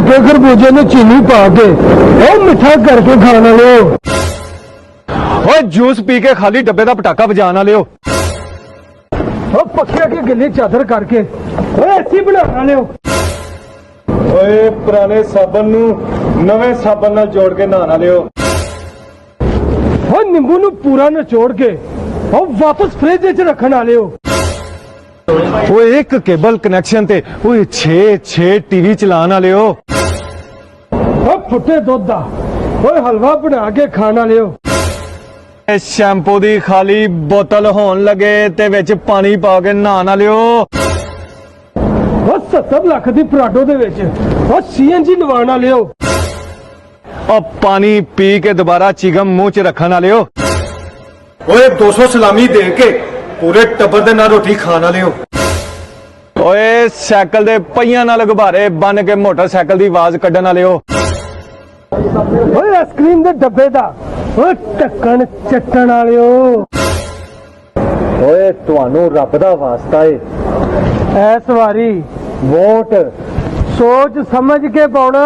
टुटे खरबूजे में चीनी पा के मिठा करके खाना लियो। ओए जूस पी के खाली डब्बे का पटाखा बजा ना लियो। पखिया की गिली चादर करके ऐसी बना लियो। ओए पुराने साबन नू नवे साबन नाल जोड़ के नहा लियो। नींबू नू पूरा निचोड़ के वापस फ्रिज च रखना लियो। वो एक केबल कनेक्शन ते 6 टीवी चलाना लियो। फुटे दुध दा हलवा बना के खाना लियो। शैंपू दी खाली बोतल होन लगे ते विच पानी पा के नहा लियो। 70 लाख दी पराडो दे विच CNG लवाना लियो। और पानी पी के दोबारा चिगम मुंह च रखना लियो। ओए 200 सलामी दे के पूरे टब्बर दे नाल रोटी खाना लियो। ओए साइकिल दे पहियां नाल गुब्बारे बन के मोटरसाइकिल दी आवाज कड्ढन लियो। आइसक्रीम दे डब्बे दा ढक्कन चट्टन लियो। ओए तुहानू रब दा वास्ता है इस वारी वोट सोच समझ के पाउणा।